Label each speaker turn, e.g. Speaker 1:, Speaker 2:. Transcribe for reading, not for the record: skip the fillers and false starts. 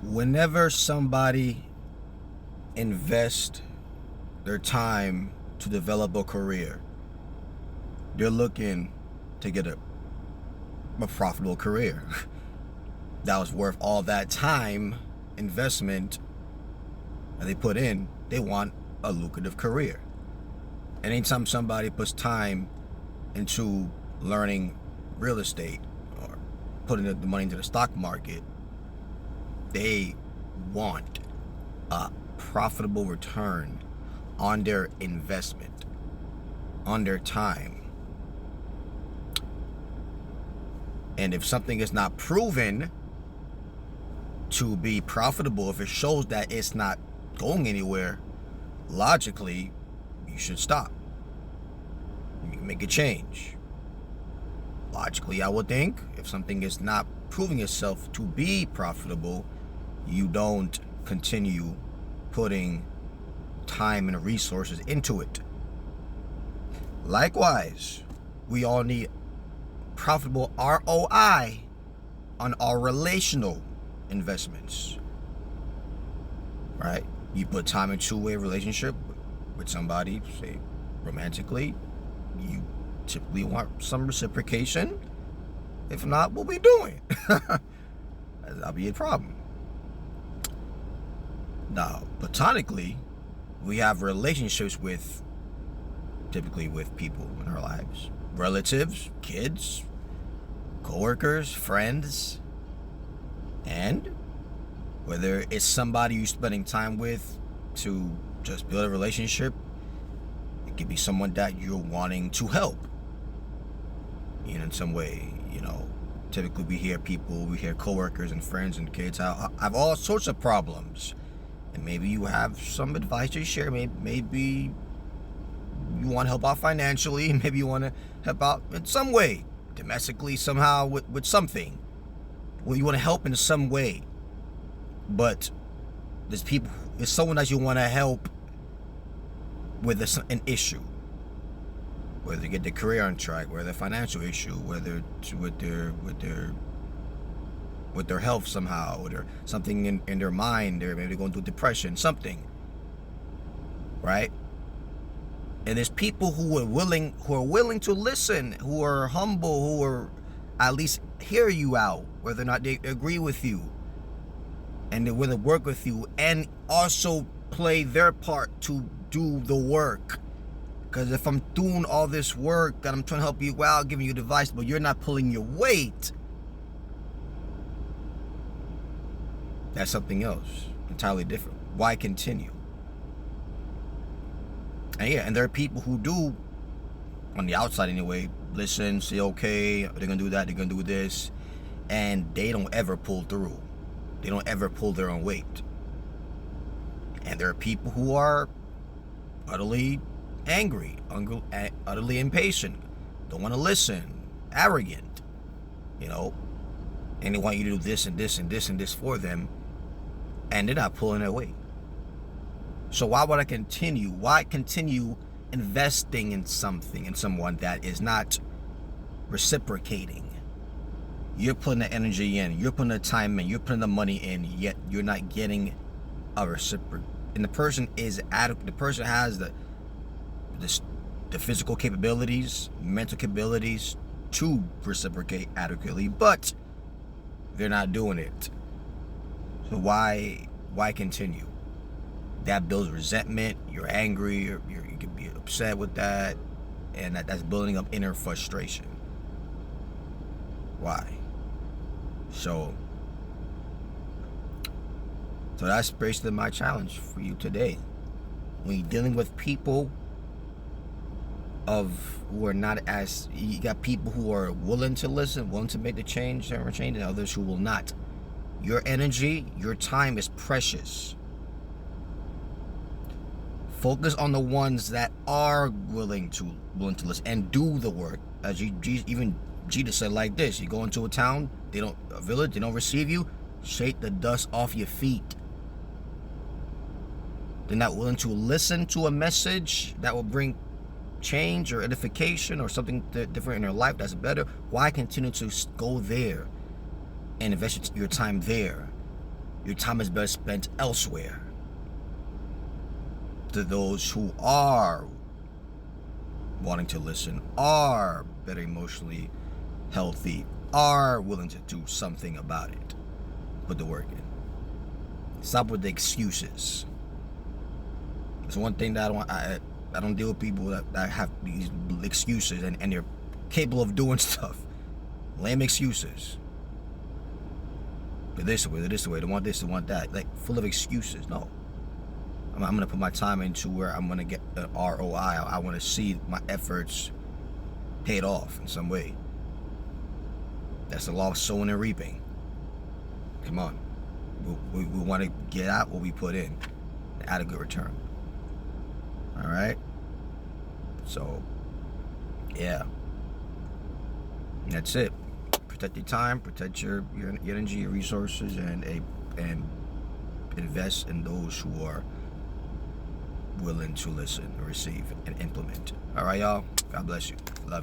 Speaker 1: Whenever somebody invests their time to develop a career, they're looking to get a profitable career that was worth all that time investment that they put in. They want a lucrative career. And anytime somebody puts time into learning real estate or putting the money into the stock market, they want a profitable return on their investment, on their time. And if something is not proven to be profitable, if it shows that it's not going anywhere, logically, you should stop. You can make a change. Logically, I would think, if something is not proving itself to be profitable, you don't continue putting time and resources into it. Likewise, we all need profitable ROI on our relational investments, right? You put time into a relationship with somebody, say romantically, you typically want some reciprocation. If not, what we doing? That'll be a problem. Now, platonically, we have relationships typically with people in our lives. Relatives, kids, coworkers, friends, and whether it's somebody you're spending time with to just build a relationship, it could be someone that you're wanting to help, in some way. Typically we hear coworkers and friends and kids have all sorts of problems, and maybe you have some advice to share. Maybe you want to help out financially, maybe you want to help out in some way, domestically, somehow, with something. Well, you want to help in some way, but there's someone that you want to help with an issue, whether they get their career on track, whether a financial issue, whether with their health somehow, or something in their mind, or maybe they're going through depression, something, right? And there's people who are willing to listen, who are humble, who are at least hear you out, whether or not they agree with you, and they're willing to work with you, and also play their part to do the work. Because if I'm doing all this work and I'm trying to help you out, giving you advice, but you're not pulling your weight, that's something else, entirely different. Why continue? And there are people who do, on the outside anyway, listen, say, okay, they're going to do that, they're going to do this, and they don't ever pull through. They don't ever pull their own weight. And there are people who are utterly angry, utterly impatient, don't want to listen, arrogant, and they want you to do this and this and this and this for them, and they're not pulling their weight. So why would I continue? Why continue investing in something, in someone that is not reciprocating? You're putting the energy in, you're putting the time in, you're putting the money in, yet you're not getting a reciprocal. And the person is adequate. The person has the physical capabilities, mental capabilities to reciprocate adequately, but they're not doing it. So why continue? That builds resentment. You're angry. You can be upset with that, and that's building up inner frustration. Why? So that's basically my challenge for you today. When you're dealing with people who are not as, you got people who are willing to listen, willing to make the change, and others who will not. Your energy, your time is precious. Focus on the ones that are willing to listen and do the work. As even Jesus said like this: you go into a town, a village, they don't receive you, shake the dust off your feet. They're not willing to listen to a message that will bring change or edification or something different in their life that's better. Why continue to go there and invest your time there your time is best spent elsewhere. To those who are wanting to listen, are better emotionally healthy, are willing to do something about it, put the work in. Stop with the excuses. It's one thing that I don't deal with people that have these excuses and they're capable of doing stuff. Lame excuses. They're this way, they want this, they want that. Like, full of excuses. No. I'm going to put my time into where I'm going to get an ROI. I want to see my efforts paid off in some way. That's the law of sowing and reaping. Come on. We want to get out what we put in and add a good return. All right? So, yeah. That's it. Protect your time, protect your energy, your resources, and invest in those who are willing to listen, receive, and implement. All right, y'all? God bless you. Love you.